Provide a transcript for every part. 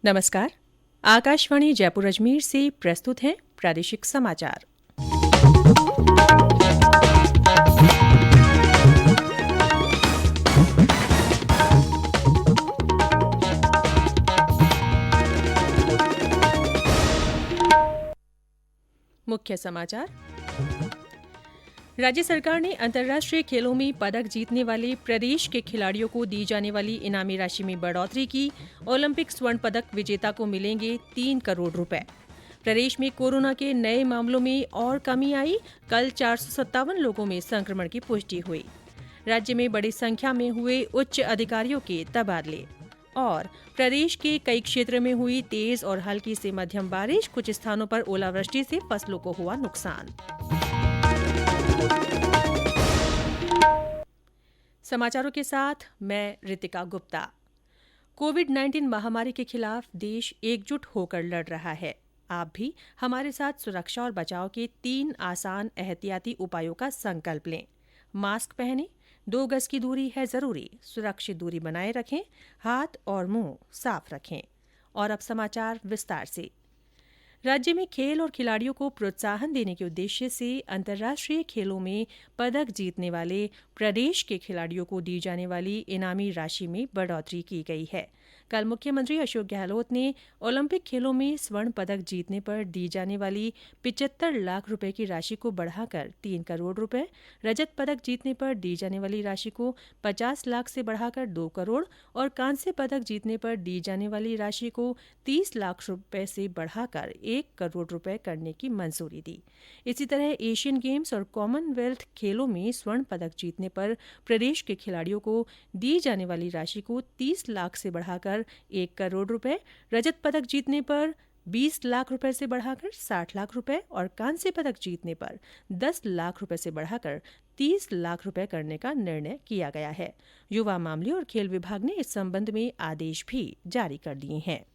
नमस्कार। आकाशवाणी जयपुर अजमेर से प्रस्तुत हैं प्रादेशिक समाचार। मुख्य समाचार। राज्य सरकार ने अंतर्राष्ट्रीय खेलों में पदक जीतने वाले प्रदेश के खिलाड़ियों को दी जाने वाली इनामी राशि में बढ़ोतरी की। ओलंपिक स्वर्ण पदक विजेता को मिलेंगे 3 करोड़ रुपए। प्रदेश में कोरोना के नए मामलों में और कमी आई। कल 457 लोगों में संक्रमण की पुष्टि हुई। राज्य में बड़ी संख्या में हुए उच्च अधिकारियों के तबादले। और प्रदेश के कई क्षेत्र में हुई तेज और हल्की से मध्यम बारिश। कुछ स्थानों पर ओलावृष्टि से फसलों को हुआ नुकसान। समाचारों के साथ मैं रितिका गुप्ता। कोविड-19 महामारी के खिलाफ देश एकजुट होकर लड़ रहा है। आप भी हमारे साथ सुरक्षा और बचाव के 3 आसान एहतियाती उपायों का संकल्प लें। मास्क पहनें, 2 गज की दूरी है जरूरी, सुरक्षित दूरी बनाए रखें, हाथ और मुंह साफ रखें। और अब समाचार विस्तार से। राज्य में खेल और खिलाड़ियों को प्रोत्साहन देने के उद्देश्य से अंतर्राष्ट्रीय खेलों में पदक जीतने वाले प्रदेश के खिलाड़ियों को दी जाने वाली इनामी राशि में बढ़ोतरी की गई है। कल मुख्यमंत्री अशोक गहलोत ने ओलंपिक खेलों में स्वर्ण पदक जीतने पर दी जाने वाली 75 लाख रुपए की राशि को बढ़ाकर 3 करोड़ रुपए, रजत पदक जीतने पर दी जाने वाली राशि को 50 लाख से बढ़ाकर 2 करोड़ और कांस्य पदक जीतने पर दी जाने वाली राशि को 30 लाख रुपए से बढ़ाकर 1 करोड़ रुपए करने की मंजूरी दी। इसी तरह एशियन गेम्स और कॉमनवेल्थ खेलों में स्वर्ण पदक जीतने पर प्रदेश के खिलाड़ियों को दी जाने वाली राशि को 30 लाख से बढ़ाकर 1 करोड़ रुपए, रजत पदक जीतने पर 20 लाख रुपए से बढ़ाकर 60 लाख रुपए और कांस्य पदक जीतने पर 10 लाख रुपए से बढ़ाकर 30 लाख रुपए करने का निर्णय किया गया है। युवा मामले और खेल विभाग ने इस संबंध में आदेश भी जारी कर दिए हैं।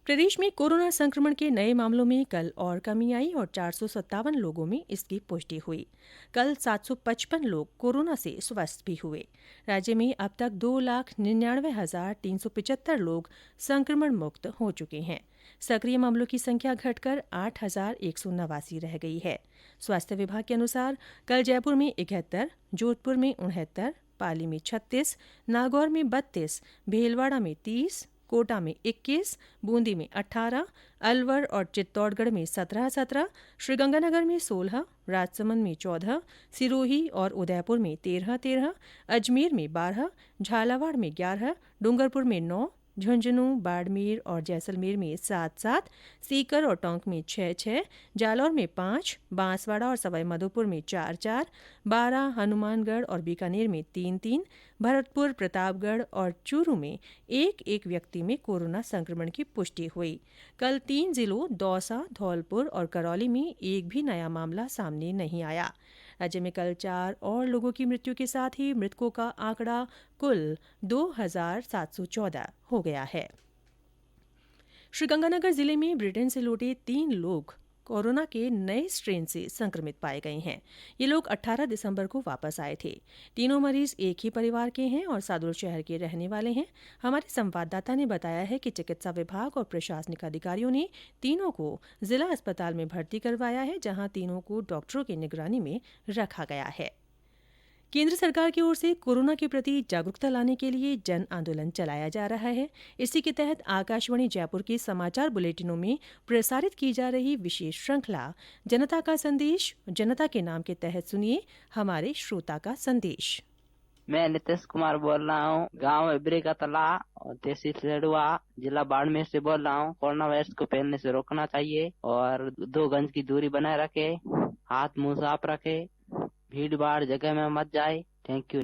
प्रदेश में कोरोना संक्रमण के नए मामलों में कल और कमी आई और 457 लोगों में इसकी पुष्टि हुई। कल 755 लोग कोरोना से स्वस्थ भी हुए। राज्य में अब तक 2,99,375 लोग संक्रमण मुक्त हो चुके हैं। सक्रिय मामलों की संख्या घटकर 8,189 रह गई है। स्वास्थ्य विभाग के अनुसार कल जयपुर में 71, जोधपुर में 69, पाली में 36, नागौर में 32, भीलवाड़ा में 30, कोटा में 21, बूंदी में 18, अलवर और चित्तौड़गढ़ में 17, श्रीगंगानगर में 16, राजसमंद में 14, सिरोही और उदयपुर में 13, अजमेर में 12, झालावाड़ में 11, डूंगरपुर में 9, झुंझुनूं, बाड़मेर और जैसलमेर में 7, सीकर और टोंक में 6, जालौर में 5, बांसवाड़ा और सवाईमाधोपुर में 4, बारां, हनुमानगढ़ और बीकानेर में 3, भरतपुर, प्रतापगढ़ और चूरू में 1 व्यक्ति में कोरोना संक्रमण की पुष्टि हुई। कल 3 जिलों दौसा, धौलपुर और करौली में एक भी नया मामला सामने नहीं आया। राज्य में कल 4 और लोगों की मृत्यु के साथ ही मृतकों का आंकड़ा कुल 2,714 हो गया है। श्रीगंगानगर जिले में ब्रिटेन से लौटे 3 लोग कोरोना के नए स्ट्रेन से संक्रमित पाए गए हैं। ये लोग 18 दिसंबर को वापस आए थे। तीनों मरीज एक ही परिवार के हैं और सादुल शहर के रहने वाले हैं। हमारे संवाददाता ने बताया है कि चिकित्सा विभाग और प्रशासनिक अधिकारियों ने तीनों को जिला अस्पताल में भर्ती करवाया है, जहां तीनों को डॉक्टरों की निगरानी में रखा गया है। केंद्र सरकार की ओर से कोरोना के प्रति जागरूकता लाने के लिए जन आंदोलन चलाया जा रहा है। इसी के तहत आकाशवाणी जयपुर के समाचार बुलेटिनों में प्रसारित की जा रही विशेष श्रृंखला जनता का संदेश, जनता के नाम के तहत सुनिए हमारे श्रोता का संदेश। मैं नितेश कुमार बोल रहा हूँ। गांव इबरी का तला और तहसील सेडुआ, जिला बाड़मेर से बोल रहा हूँ। कोरोना वायरस को फैलने से रोकना चाहिए और 2 गज की दूरी बनाए रखे, हाथ मुंह साफ रखे, भीड़ भाड़ जगह में मत जाए। Thank you.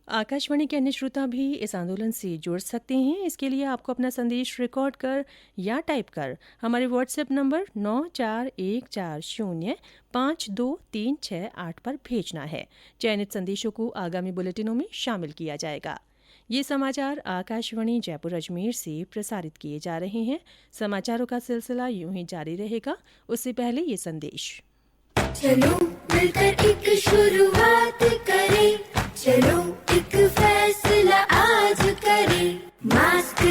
आकाशवाणी के अन्य श्रोता भी इस आंदोलन से जुड़ सकते हैं। इसके लिए आपको अपना संदेश रिकॉर्ड कर या टाइप कर हमारे व्हाट्सएप नंबर 9414052368 पर भेजना है। चयनित संदेशों को आगामी बुलेटिनों में शामिल किया जाएगा। ये समाचार आकाशवाणी जयपुर अजमेर से प्रसारित किए जा रहे हैं। समाचारों का सिलसिला यूं ही जारी रहेगा। उससे पहले ये संदेश। चलो मिलकर एक शुरुआत करें, चलो एक फैसला आज करें। मास्क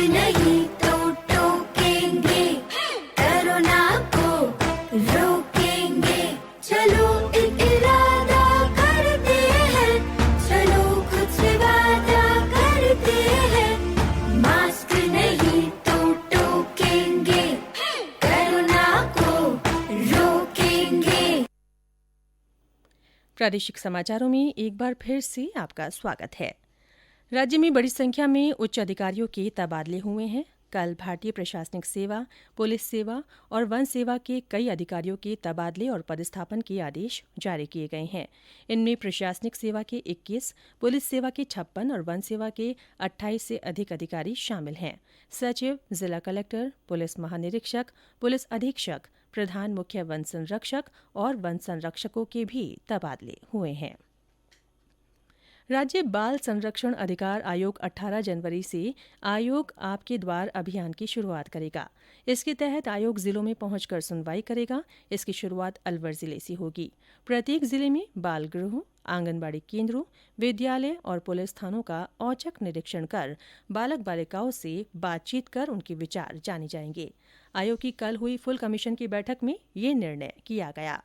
प्रादेशिक समाचारों में एक बार फिर से आपका स्वागत है। राज्य में बड़ी संख्या में उच्च अधिकारियों के तबादले हुए हैं। कल भारतीय प्रशासनिक सेवा, पुलिस सेवा और वन सेवा के कई अधिकारियों के तबादले और पदस्थापन के आदेश जारी किए गए हैं। इनमें प्रशासनिक सेवा के 21, पुलिस सेवा के 56 और वन सेवा के 28 से अधिक अधिकारी शामिल हैं। सचिव, जिला कलेक्टर, पुलिस महानिरीक्षक, पुलिस अधीक्षक, प्रधान मुख्य वन संरक्षक और वन संरक्षकों के भी तबादले हुए हैं। राज्य बाल संरक्षण अधिकार आयोग 18 जनवरी से आयोग आपके द्वार अभियान की शुरुआत करेगा। इसके तहत आयोग जिलों में पहुंचकर सुनवाई करेगा। इसकी शुरुआत अलवर जिले से होगी। प्रत्येक जिले में बाल गृहों, आंगनबाड़ी केंद्रों, विद्यालय और पुलिस थानों का औचक निरीक्षण कर बालक बालिकाओं से बातचीत कर उनके विचार जाने जाएंगे। आयोग की कल हुई फुल कमीशन की बैठक में ये निर्णय किया गया।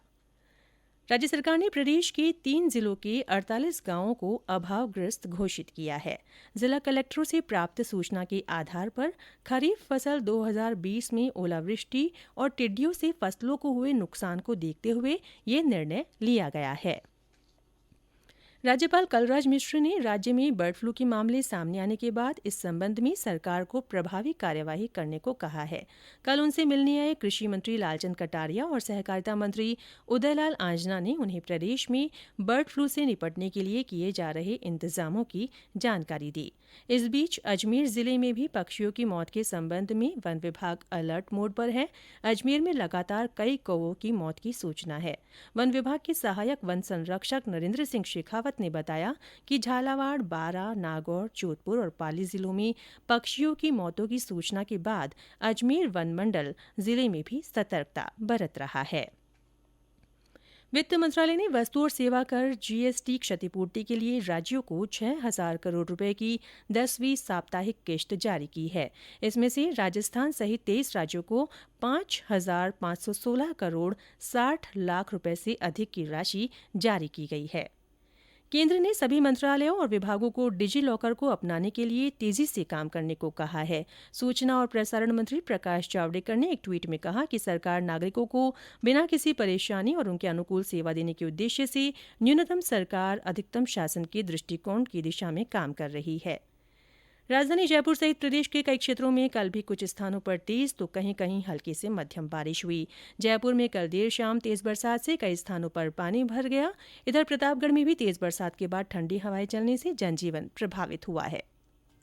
राज्य सरकार ने प्रदेश के 3 जिलों के 48 गांवों को अभावग्रस्त घोषित किया है। जिला कलेक्टरों से प्राप्त सूचना के आधार पर खरीफ फसल 2020 में ओलावृष्टि और टिड्डियों से फसलों को हुए नुकसान को देखते हुए ये निर्णय लिया गया है। राज्यपाल कलराज मिश्र ने राज्य में बर्ड फ्लू के मामले सामने आने के बाद इस संबंध में सरकार को प्रभावी कार्यवाही करने को कहा है। कल उनसे मिलने आए कृषि मंत्री लालचंद कटारिया और सहकारिता मंत्री उदयलाल आंजना ने उन्हें प्रदेश में बर्ड फ्लू से निपटने के लिए किए जा रहे इंतजामों की जानकारी दी। इस बीच अजमेर जिले में भी पक्षियों की मौत के संबंध में वन विभाग अलर्ट मोड पर है। अजमेर में लगातार कई कौवों की मौत की सूचना है। वन विभाग के सहायक वन संरक्षक नरेंद्र सिंह शेखावत ने बताया कि झालावाड़, बारां, नागौर, जोधपुर और पाली जिलों में पक्षियों की मौतों की सूचना के बाद अजमेर वन मंडल जिले में भी सतर्कता बरत रहा है। वित्त मंत्रालय ने वस्तु और सेवा कर जीएसटी क्षतिपूर्ति के लिए राज्यों को 6,000 करोड़ रुपए की 10वीं साप्ताहिक किश्त जारी की है। इसमें से राजस्थान सहित 23 राज्यों को 5,516 करोड़ 60 लाख रुपए से अधिक की राशि जारी की गई है। केंद्र ने सभी मंत्रालयों और विभागों को डिजी लॉकर को अपनाने के लिए तेजी से काम करने को कहा है। सूचना और प्रसारण मंत्री प्रकाश जावड़ेकर ने एक ट्वीट में कहा कि सरकार नागरिकों को बिना किसी परेशानी और उनके अनुकूल सेवा देने के उद्देश्य से न्यूनतम सरकार अधिकतम शासन के दृष्टिकोण की दिशा में काम कर रही है। राजधानी जयपुर सहित प्रदेश के कई क्षेत्रों में कल भी कुछ स्थानों पर तेज तो कहीं कहीं हल्की से मध्यम बारिश हुई। जयपुर में कल देर शाम तेज बरसात से कई स्थानों पर पानी भर गया। इधर प्रतापगढ़ में भी तेज बरसात के बाद ठंडी हवाएं चलने से जनजीवन प्रभावित हुआ है।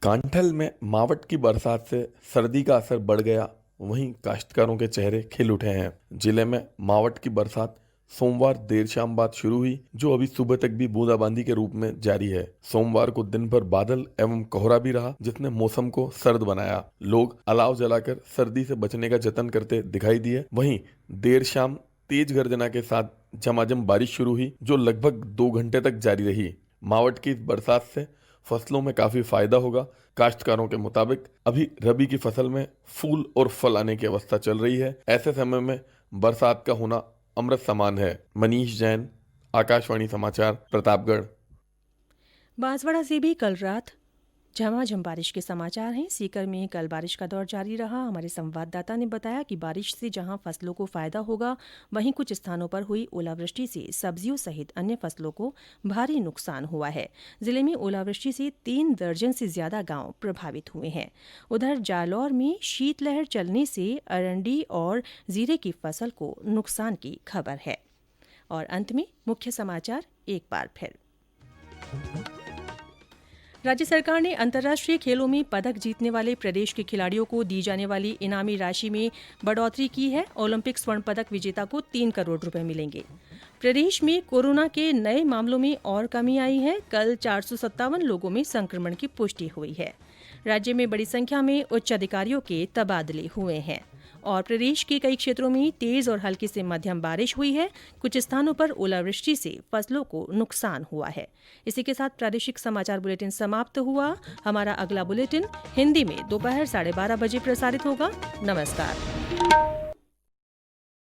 कांठल में मावठ की बरसात से सर्दी का असर बढ़ गया। वहीं काश्तकारों के चेहरे खिल उठे हैं। जिले में मावठ की बरसात सोमवार देर शाम बाद शुरू हुई, जो अभी सुबह तक भी बूंदाबांदी के रूप में जारी है। सोमवार को दिन भर बादल एवं कोहरा भी रहा, जिसने मौसम को सर्द बनाया। लोग अलाव जलाकर सर्दी से बचने का जतन करते दिखाई दिए। वहीं देर शाम तेज गर्जना के साथ झमाझम बारिश शुरू हुई, जो लगभग 2 घंटे तक जारी रही। मावठ की इस बरसात से फसलों में काफी फायदा होगा। काश्तकारों के मुताबिक अभी रबी की फसल में फूल और फल आने की अवस्था चल रही है। ऐसे समय में बरसात का होना अमृत समान है। मनीष जैन, आकाशवाणी समाचार, प्रतापगढ़। बांसवाड़ा से भी कल रात झमाझम बारिश के समाचार हैं। सीकर में कल बारिश का दौर जारी रहा। हमारे संवाददाता ने बताया कि बारिश से जहां फसलों को फायदा होगा, वहीं कुछ स्थानों पर हुई ओलावृष्टि से सब्जियों सहित अन्य फसलों को भारी नुकसान हुआ है। जिले में ओलावृष्टि से 3 दर्जन से ज्यादा गांव प्रभावित हुए हैं। उधर जालौर में शीतलहर चलने से अरंडी और जीरे की फसल को नुकसान की खबर है। और अंत में मुख्य समाचार एक बार फिर। राज्य सरकार ने अंतर्राष्ट्रीय खेलों में पदक जीतने वाले प्रदेश के खिलाड़ियों को दी जाने वाली इनामी राशि में बढ़ोतरी की है। ओलंपिक स्वर्ण पदक विजेता को 3 करोड़ रुपए मिलेंगे। प्रदेश में कोरोना के नए मामलों में और कमी आई है। कल 457 लोगों में संक्रमण की पुष्टि हुई है। राज्य में बड़ी संख्या में उच्च अधिकारियों के तबादले हुए हैं। और प्रदेश के कई क्षेत्रों में तेज और हल्की से मध्यम बारिश हुई है। कुछ स्थानों पर ओलावृष्टि से फसलों को नुकसान हुआ है। इसी के साथ प्रादेशिक समाचार बुलेटिन समाप्त हुआ। हमारा अगला बुलेटिन हिंदी में दोपहर 12:30 बजे प्रसारित होगा। नमस्कार।